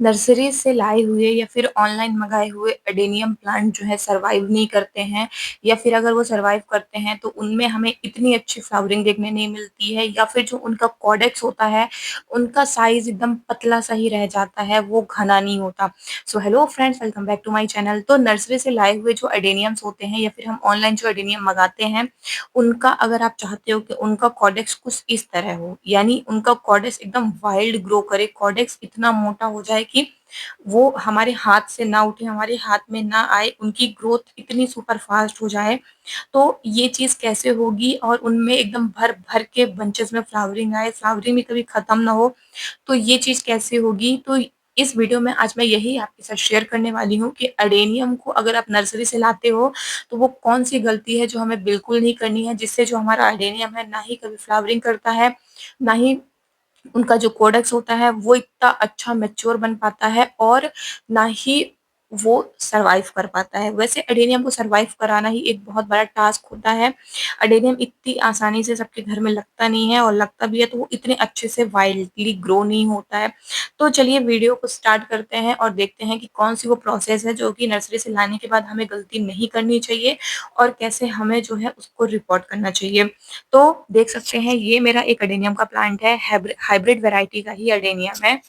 Nursery से लाए हुए या फिर ऑनलाइन मंगाए हुए एडेनियम प्लांट जो है सर्वाइव नहीं करते हैं, या फिर अगर वो सर्वाइव करते हैं तो उनमें हमें इतनी अच्छी फ्लावरिंग देखने नहीं मिलती है, या फिर जो उनका कॉडेक्स होता है उनका साइज एकदम पतला सा ही रह जाता है, वो घना नहीं होता। So hello friends, welcome back to my channel. तो नर्सरी से लाए हुए जो एडेनियम्स होते हैं या फिर हम ऑनलाइन जो एडेनियम मंगाते हैं, उनका अगर आप चाहते हो कि उनका कॉडेक्स कुछ इस तरह हो, यानी उनका कॉडेक्स एकदम वाइल्ड ग्रो करे, कॉडेक्स इतना मोटा हो जाए कि वो हमारे हाथ से ना उठे, हमारे हाथ में ना आए, उनकी ग्रोथ इतनी सुपर फास्ट हो जाए, तो ये चीज कैसे होगी और उनमें एकदम भर भर के बंचेस में फ्लावरिंग आए, फ्लावरिंग भी कभी खत्म ना हो, तो ये चीज कैसे होगी। तो इस वीडियो में आज मैं यही आपके साथ शेयर करने वाली हूँ कि अडेनियम को अगर आप नर्सरी से लाते हो तो वो कौन सी गलती है जो हमें बिल्कुल नहीं करनी है, जिससे जो हमारा अडेनियम है ना ही कभी फ्लावरिंग करता है, ना ही उनका जो कोडेक्स होता है वो इतना अच्छा मैच्योर बन पाता है, और ना ही वो सरवाइव कर पाता है। वैसे अडेनियम को सरवाइव कराना ही एक बहुत बड़ा टास्क होता है। अडेनियम इतनी आसानी से सबके घर में लगता नहीं है, और लगता भी है तो वो इतने अच्छे से वाइल्डली ग्रो नहीं होता है। तो चलिए वीडियो को स्टार्ट करते हैं और देखते हैं कि कौन सी वो प्रोसेस है जो कि नर्सरी से लाने के बाद हमें गलती नहीं करनी चाहिए, और कैसे हमें जो है उसको रिपोर्ट करना चाहिए। तो देख सकते हैं ये मेरा एक अडेनियम का प्लांट है, हाइब्रिड वैरायटी का ही अडेनियम है।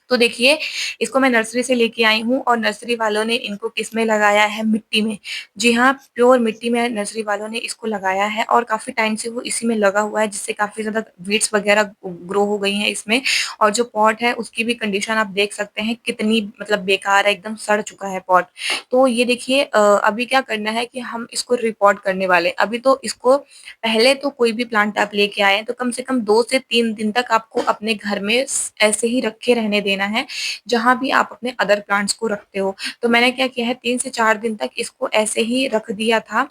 तो देखिए, इसको मैं नर्सरी से लेके आई हूँ, और नर्सरी वालों ने इनको किस में लगाया है, मिट्टी में। जी हाँ, प्योर मिट्टी में नर्सरी वालों ने इसको लगाया है, और काफी टाइम से वो इसी में लगा हुआ है, जिससे काफी ज्यादा वीड्स वगैरह ग्रो हो गई हैं इसमें। और जो पॉट है उसकी भी कंडीशन आप देख सकते हैं कितनी मतलब बेकार है, एकदम सड़ चुका है पॉट। तो ये देखिए, अभी क्या करना है कि हम इसको रिपोर्ट करने वाले हैं। अभी तो इसको, पहले तो कोई भी प्लांट आप लेके आए तो कम से कम 2 से 3 दिन तक आपको अपने घर में ऐसे ही रखे रहने देना है, जहां भी आप अपने अदर प्लांट्स को रखते हो। तो मैंने क्या किया है, 3 से 4 दिन तक इसको ऐसे ही रख दिया था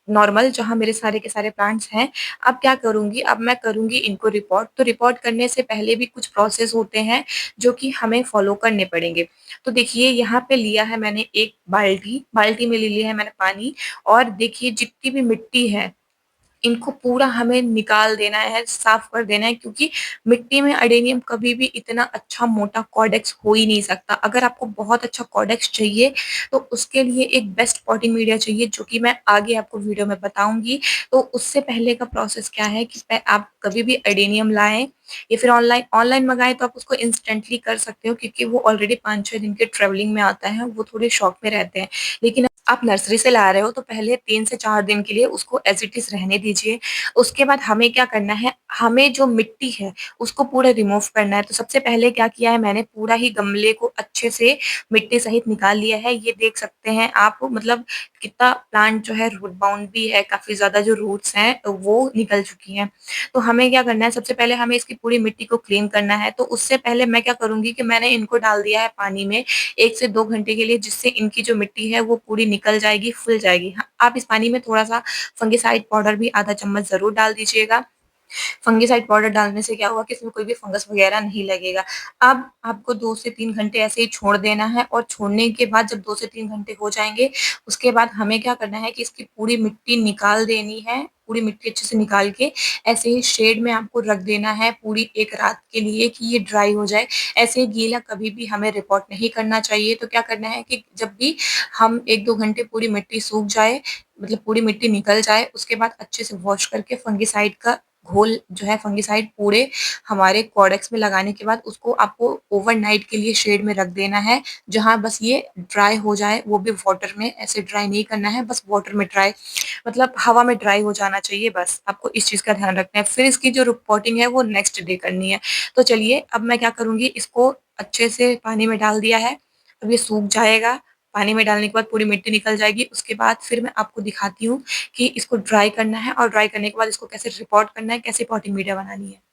नॉर्मल, जहाँ मेरे सारे के सारे प्लांट्स हैं। अब क्या करूंगी, अब मैं करूंगी इनको रिपोर्ट। तो रिपोर्ट करने से पहले भी कुछ प्रोसेस होते हैं जो कि हमें फॉलो करने पड़ेंगे। तो देखिए, यहाँ पे लिया है मैंने एक बाल्टी, बाल्टी में ले लिया है मैंने पानी, और देखिए जितनी भी मिट्टी है इनको पूरा हमें निकाल देना है, साफ कर देना है, क्योंकि मिट्टी में अडेनियम कभी भी इतना अच्छा मोटा कॉडेक्स हो ही नहीं सकता। अगर आपको बहुत अच्छा कॉडेक्स चाहिए तो उसके लिए एक बेस्ट पॉटिंग मीडिया चाहिए, जो कि मैं आगे आपको वीडियो में बताऊंगी। तो उससे पहले का प्रोसेस क्या है कि आप कभी भी अडेनियम लाएं या फिर ऑनलाइन ऑनलाइन मंगाएं तो आप उसको इंस्टेंटली कर सकते हो, क्योंकि वो ऑलरेडी 5-6 दिन के ट्रेवलिंग में आता है, वो थोड़े शौक में रहते हैं। लेकिन आप नर्सरी से ला रहे हो तो पहले 3 से 4 दिन के लिए उसको एज इट इज रहने दीजिए। उसके बाद हमें क्या करना है, हमें जो मिट्टी है उसको पूरा रिमूव करना है। तो सबसे पहले क्या किया है, मैंने पूरा ही गमले को अच्छे से मिट्टी सहित निकाल लिया है। ये देख सकते हैं आप, मतलब कितना प्लांट जो है रूट बाउंड भी है, काफी ज्यादा जो रूट्स हैं वो निकल चुकी हैं। तो हमें क्या करना है, सबसे पहले हमें इसकी पूरी मिट्टी को क्लीन करना है। तो उससे पहले मैं क्या करूंगी कि मैंने इनको डाल दिया है पानी में 1 से 2 घंटे के लिए, जिससे इनकी जो मिट्टी है वो पूरी निकल जाएगी, फुल जाएगी। हाँ, आप इस पानी में थोड़ा सा फंगिसाइड पाउडर भी आधा चम्मच जरूर डाल दीजिएगा। फंगिसाइड पाउडर डालने से क्या होगा कि इसमें कोई भी फंगस वगैरह नहीं लगेगा। अब आपको 2 से 3 घंटे ऐसे ही छोड़ देना है, और छोड़ने के बाद जब 2 से 3 घंटे हो जाएंगे, उसके बाद हमें क्या करना है कि इसकी पूरी मिट्टी निकाल देनी है। पूरी मिट्टी अच्छे से निकाल के ऐसे ही शेड में आपको रख देना है पूरी एक रात के लिए, कि ये ड्राई हो जाए। ऐसे ही गीला कभी भी हमें रिपोर्ट नहीं करना चाहिए। तो क्या करना है कि जब भी हम 1-2 घंटे पूरी मिट्टी सूख जाए, मतलब पूरी मिट्टी निकल जाए, उसके बाद अच्छे से वॉश करके फंगिसाइड का घोल जो है, फंगिसाइड पूरे हमारे कॉडेक्स में लगाने के बाद उसको आपको ओवरनाइट के लिए शेड में रख देना है, जहां बस ये ड्राई हो जाए। वो भी वाटर में, ऐसे ड्राई नहीं करना है, बस वाटर में ड्राई, मतलब हवा में ड्राई हो जाना चाहिए। बस आपको इस चीज का ध्यान रखना है। फिर इसकी जो रिपोर्टिंग है वो नेक्स्ट डे करनी है। तो चलिए, अब मैं क्या करूंगी, इसको अच्छे से पानी में डाल दिया है, अब ये सूख जाएगा। पानी में डालने के बाद पूरी मिट्टी निकल जाएगी। उसके बाद फिर मैं आपको दिखाती हूँ कि इसको ड्राई करना है, और ड्राई करने के बाद इसको कैसे रिपोर्ट करना है, कैसे पॉटिंग मीडिया बनानी है।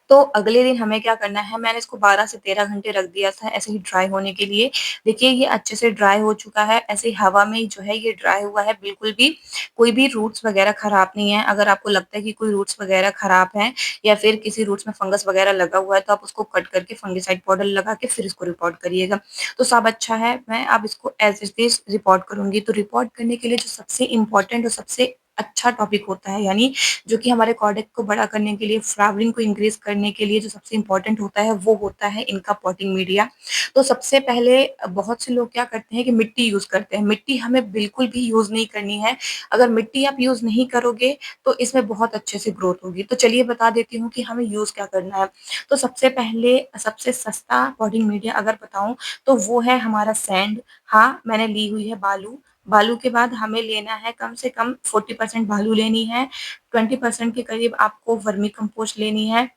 तो अगले दिन हमें क्या करना है, मैंने इसको 12 से 13 घंटे रख दिया था ऐसे ही ड्राई होने के लिए। देखिए, ये अच्छे से ड्राई हो चुका है, ऐसे ही हवा में ही जो है ये ड्राई हुआ है, बिल्कुल भी कोई भी रूट्स वगैरह खराब नहीं है। अगर आपको लगता है कि कोई रूट्स वगैरह खराब है, या फिर किसी रूट्स में फंगस वगैरह लगा हुआ है, तो आप उसको कट करके फंगिसाइड पाउडर लगा के फिर इसको रिपोर्ट करिएगा। तो सब अच्छा है, मैं अब इसको एज इट इज रिपोर्ट करूंगी। तो रिपोर्ट करने के लिए जो सबसे इम्पोर्टेंट और सबसे अच्छा टॉपिक होता है, यानी जो कि हमारे कॉर्डेक्स को बड़ा करने के लिए, फ्लावरिंग को इंक्रीज़ करने के लिए जो सबसे इम्पोर्टेंट होता है, वो होता है इनका पॉटिंग मीडिया। तो सबसे पहले बहुत से लोग क्या करते हैं कि मिट्टी यूज़ करते हैं। मिट्टी हमें बिल्कुल भी यूज़ नहीं करनी है। अगर मिट्टी आप यूज़ नहीं करोगे, तो इसमें बहुत अच्छे से ग्रोथ होगी। तो चलिए बता देती हूँ कि हमें यूज़ क्या करना है। तो सबसे पहले सबसे सस्ता पॉटिंग मीडिया अगर बताऊँ, तो वो है हमारा सैंड। हाँ, मैंने ली हुई है बालू। बालू के बाद हमें लेना है कम से कम 40% बालू लेनी है, 20% के करीब आपको वर्मी कंपोस्ट लेनी है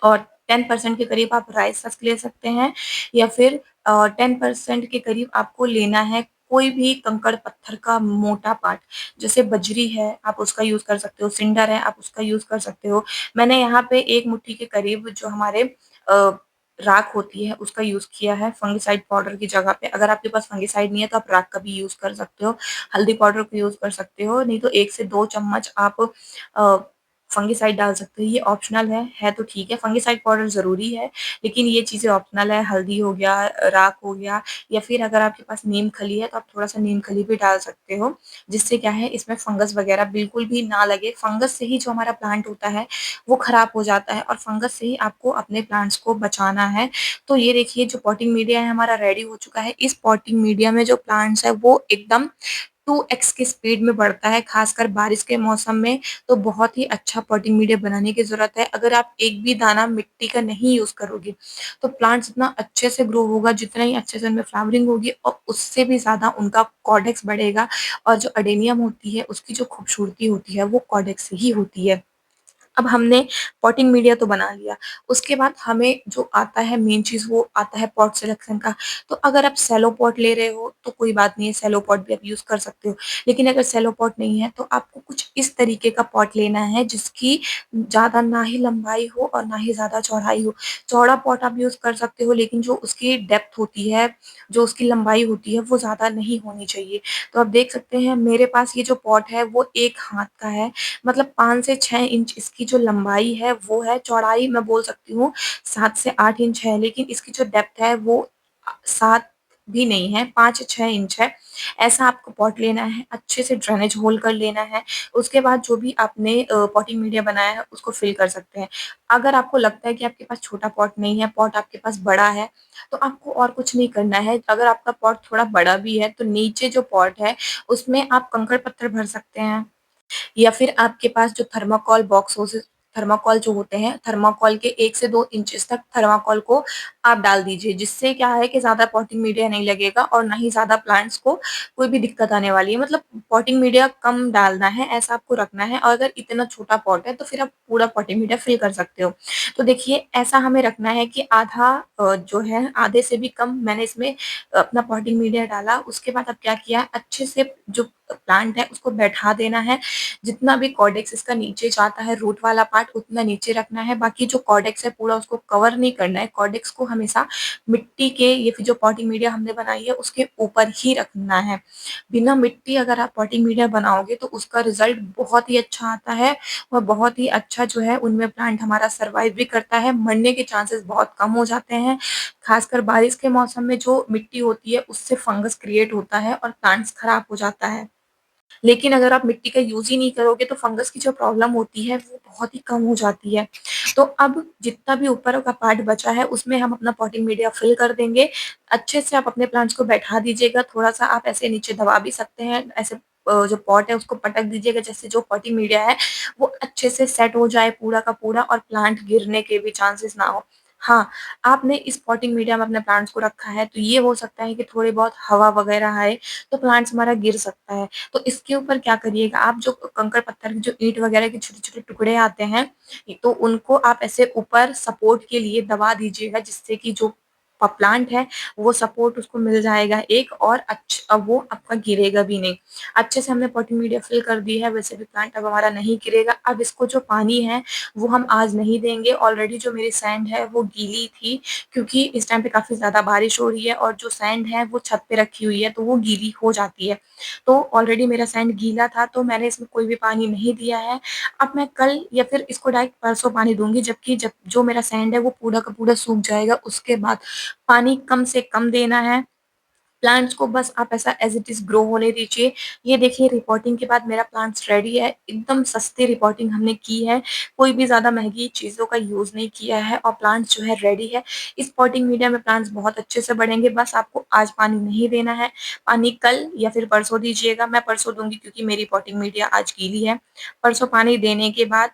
और 10% के करीब आप राइस हस्क ले सकते हैं या फिर 10% के करीब आपको लेना है कोई भी कंकड़ पत्थर का मोटा पार्ट, जैसे बजरी है, आप उसका यूज़ कर सकते हो, सिंडर है, आप उसका यूज़ कर सकते हो। मैंने यहाँ पे 1 मुट्ठी के करीब जो हमारे राख होती है, उसका यूज़ किया है फंगिसाइड पाउडर की जगह पे। अगर आपके पास फंगिसाइड नहीं है, तो आप राख का भी यूज़ कर सकते हो। हल्दी पाउडर का यूज़ कर सकते हो, नहीं तो 1 से 2 चम्मच आप अ, फंगिसाइड डाल सकते हो, ये ऑप्शनल है तो ठीक है, फंगिसाइड पाउडर ज़रूरी है, लेकिन ये चीज़ें ऑप्शनल है, हल्दी हो गया, राख हो गया या फिर अगर आपके पास नीम खली है, तो आप थोड़ा-सा नीम खली भी डाल सकते हो, जिससे क्या है इसमें फंगस वगैरह बिल्कुल भी ना लगे। फंगस से ही जो हमारा प्लांट होता है, वो खराब हो जाता है और फंगस से ही आपको अपने प्लांट्स को बचाना है। तो ये देखिए जो पॉटिंग मीडिया है हमारा रेडी हो चुका है, इस पॉटिंग मीडिया में जो प्लांट्स है वो एकदम 2x की स्पीड में बढ़ता है, खासकर बारिश के मौसम में, तो बहुत ही अच्छा पॉटिंग मीडिया बनाने की ज़रूरत है। अगर आप एक भी दाना मिट्टी का नहीं यूज़ करोगे, तो प्लांट्स इतना अच्छे से ग्रो होगा, जितना ही अच्छे से उनमें फ्लावरिंग होगी और उससे भी ज़्यादा उनका कॉर्डेक्स बढ़ेगा और जो अडेनियम होती है, उसकी जो खूबसूरती होती है, वो कॉर्डेक्स से ही होती है। अब हमने पॉटिंग मीडिया तो बना लिया, उसके बाद हमें जो आता है मेन चीज़ वो आता है पॉट सिलेक्शन का। तो अगर आप सैलो पॉट ले रहे हो तो कोई बात नहीं है, सैलो पॉट भी आप यूज़ कर सकते हो। लेकिन अगर सैलो पॉट नहीं है तो आपको कुछ इस तरीके का पॉट लेना है जिसकी ज़्यादा ना ही लंबाई हो और ना ही ज़्यादा चौड़ाई हो। चौड़ा पॉट आप यूज़ कर सकते हो लेकिन जो उसकी डेप्थ होती है, जो उसकी लंबाई होती है वो ज़्यादा नहीं होनी चाहिए। तो आप देख सकते हैं मेरे पास ये जो पॉट है वो 1 हाथ का है, मतलब 5 से 6 इंच इसकी जो लंबाई है वो है, चौड़ाई मैं बोल सकती हूँ 7 से 8 इंच है, लेकिन इसकी जो डेप्थ है वो 7 भी नहीं है, 5 6 इंच है। ऐसा आपको पॉट लेना है, अच्छे से ड्रेनेज होल कर लेना है, उसके बाद जो भी आपने पॉटिंग मीडिया बनाया है उसको फिल कर सकते हैं। अगर आपको लगता है कि आपके पास छोटा पॉट नहीं है, पॉट आपके पास बड़ा है, तो आपको और कुछ नहीं करना है। अगर आपका पॉट थोड़ा बड़ा भी है, तो नीचे जो पॉट है उसमें आप कंकड़-पत्थर भर सकते हैं। या फिर आपके पास जो थर्माकोल बॉक्स हो थर्माकोल जो होते हैं, थर्माकोल के 1 से 2 इंचेस तक थर्माकोल को आप डाल दीजिए, जिससे क्या है कि ज़्यादा पॉटिंग मीडिया नहीं लगेगा और ना ही ज़्यादा प्लांट्स को कोई भी दिक्कत आने वाली है। मतलब पॉटिंग मीडिया कम डालना है, ऐसा आपको रखना है और अगर इतना छोटा पॉट है, तो फिर आप पूरा पॉटिंग मीडिया फिल कर सकते हो। तो देखिए, ऐसा हमें रखना है कि आधा जो है आधे से भी कम मैंने इसमें अपना पॉटिंग मीडिया डाला। उसके बाद अब क्या किया, अच्छे से जो प्लांट है उसको बैठा देना है। जितना भी कॉर्डेक्स इसका नीचे जाता है रूट वाला पार्ट उतना नीचे रखना है, बाकी जो कॉर्डेक्स है पूरा उसको कवर नहीं करना है। कॉर्डेक्स को हमेशा मिट्टी के या फिर जो पॉटिंग मीडिया हमने बनाई है उसके ऊपर ही रखना है। बिना मिट्टी अगर आप पॉटिंग मीडिया बनाओगे तो उसका रिज़ल्ट बहुत ही अच्छा आता है और बहुत ही अच्छा जो है उनमें प्लांट हमारा सर्वाइव भी करता है, मरने के चांसेस बहुत कम हो जाते हैं। खासकर बारिश के मौसम में जो मिट्टी होती है उससे फंगस क्रिएट होता है और प्लांट्स खराब हो जाता है। लेकिन अगर आप मिट्टी का यूज़ ही नहीं करोगे तो फंगस की जो प्रॉब्लम होती है वो बहुत ही कम हो जाती है। तो अब जितना भी ऊपर का पार्ट बचा है उसमें हम अपना पॉटिंग मीडिया फिल कर देंगे। अच्छे से आप अपने प्लांट्स को बैठा दीजिएगा, थोड़ा-सा आप ऐसे नीचे दबा भी सकते हैं, ऐसे जो पॉट है उसको पटक दीजिएगा जिससे जो पॉटिंग मीडिया है वो अच्छे से सेट हो जाए पूरा का पूरा और प्लांट गिरने के भी चांसेस ना हो। हाँ, आपने इस पॉटिंग मीडिया में अपने प्लांट्स को रखा है तो ये हो सकता है कि थोड़ी बहुत हवा वगैरह आए तो प्लांट्स हमारा गिर सकता है। तो इसके ऊपर क्या करिएगा आप, जो कंकड़ पत्थर की जो ईंट वगैरह के छोटे-छोटे टुकड़े आते हैं, तो उनको आप ऐसे ऊपर सपोर्ट के लिए दबा दीजिएगा जिससे कि जो प्लांट है वो सपोर्ट उसको मिल जाएगा एक और वो आपका गिरेगा भी नहीं। अच्छे से हमने पॉटिंग मीडिया फिल कर दी है, वैसे भी प्लांट अब हमारा नहीं गिरेगा। अब इसको जो पानी है वो हम आज नहीं देंगे। ऑलरेडी जो मेरी सैंड है वो गीली थी क्योंकि इस टाइम पे काफ़ी ज़्यादा बारिश हो रही है और जो सैंड है वो छत पे रखी हुई है तो वो गीली हो जाती है। तो ऑलरेडी मेरा सैंड गीला था तो मैंने इसमें कोई भी पानी नहीं दिया है। अब मैं कल या फिर इसको डायरेक्ट परसों पानी दूँगी, जबकि जब जो मेरा सैंड है वो पूरा का पूरा सूख जाएगा उसके बाद पानी कम से कम देना है। प्लांट्स को बस आप ऐसा एज़ इट इज़ ग्रो होने दीजिए। ये देखिए रिपोर्टिंग के बाद मेरा प्लांट्स रेडी है, एकदम सस्ती रिपोर्टिंग हमने की है, कोई भी ज़्यादा महँगी चीज़ों का यूज़ नहीं किया है और प्लांट्स जो है रेडी है। इस पॉटिंग मीडिया में प्लांट्स बहुत अच्छे से बढ़ेंगे, बस आपको आज पानी नहीं देना है, पानी कल या फिर परसों दीजिएगा। मैं परसों दूँगी क्योंकि मेरी पॉटिंग मीडिया आज गीली है। परसों पानी देने के बाद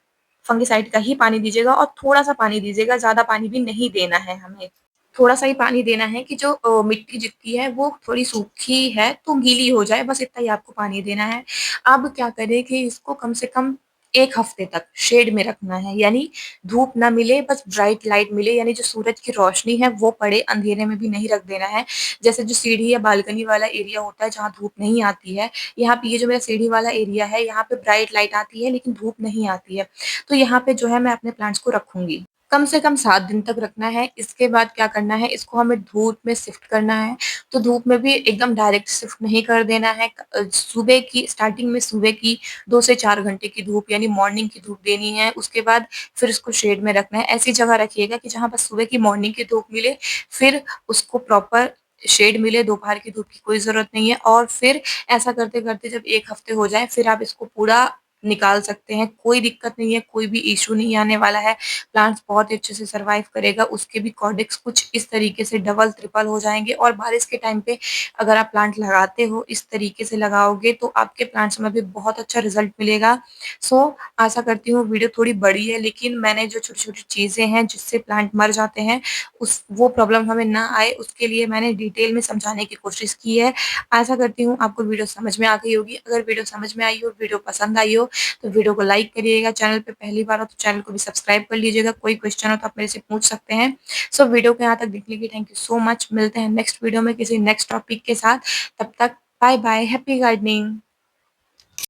फंगिसाइड का ही पानी दीजिएगा और थोड़ा-सा पानी दीजिएगा, ज़्यादा पानी भी नहीं देना है हमें। थोड़ा-सा ही पानी देना है कि जो मिट्टी जितनी है वो थोड़ी सूखी है तो गीली हो जाए, बस इतना ही आपको पानी देना है। अब क्या करें कि इसको कम से कम 1 हफ्ते तक शेड में रखना है, यानी धूप ना मिले, बस ब्राइट लाइट मिले, यानी जो सूरज की रोशनी है वो पड़े, अंधेरे में भी नहीं रख देना है। जैसे जो सीढ़ी या बालकनी वाला एरिया होता है जहाँ धूप नहीं आती है, यहाँ पे ये जो मेरा सीढ़ी वाला एरिया है, यहाँ पे ब्राइट लाइट आती है लेकिन धूप नहीं आती है। तो यहाँ पे जो है मैं अपने प्लांट्स को रखूँगी। कम से कम 7 दिन तक रखना है। इसके बाद क्या करना है, इसको हमें धूप में शिफ्ट करना है। तो धूप में भी एकदम डायरेक्ट शिफ्ट नहीं कर देना है। सुबह की स्टार्टिंग में सुबह की 2 से 4 घंटे की धूप यानी मॉर्निंग की धूप देनी है। उसके बाद फिर इसको शेड में रखना है। ऐसी जगह रखिएगा कि जहाँ बस सुबह की मॉर्निंग की धूप मिले, फिर उसको प्रॉपर शेड मिले, दोपहर की धूप की कोई ज़रूरत नहीं है और फिर ऐसा करते-करते जब 1 हफ्ते हो जाए, फिर आप इसको पूरा निकाल सकते हैं। कोई दिक्कत नहीं है, कोई भी इश्यू नहीं आने वाला है। प्लांट्स बहुत ही अच्छे से सर्वाइव करेगा, उसके भी कॉर्डेक्स कुछ इस तरीके से डबल ट्रिपल हो जाएँगे और बारिश के टाइम पे अगर आप प्लांट लगाते हो, इस तरीके से लगाओगे तो आपके प्लांट्स में भी बहुत अच्छा रिज़ल्ट मिलेगा। सो आशा करती हूँ वीडियो थोड़ी बड़ी है लेकिन मैंने जो छोटी-छोटी चीज़ें हैं जिससे प्लांट मर जाते हैं, उस वो प्रॉब्लम हमें ना आए उसके लिए मैंने डिटेल में समझाने की कोशिश की है। आशा करती हूँ आपको वीडियो समझ में आ गई होगी। अगर वीडियो समझ में आई हो, वीडियो पसंद आई हो तो वीडियो को लाइक करिएगा, चैनल पे पहली बार हो तो चैनल को भी सब्सक्राइब कर लीजिएगा, कोई क्वेश्चन हो तो आप मेरे से पूछ सकते हैं। सो वीडियो को यहाँ तक देखने के लिए थैंक यू सो मच, मिलते हैं नेक्स्ट वीडियो में किसी नेक्स्ट टॉपिक के साथ, तब तक बाय बाय, हैप्पी गार्डनिंग।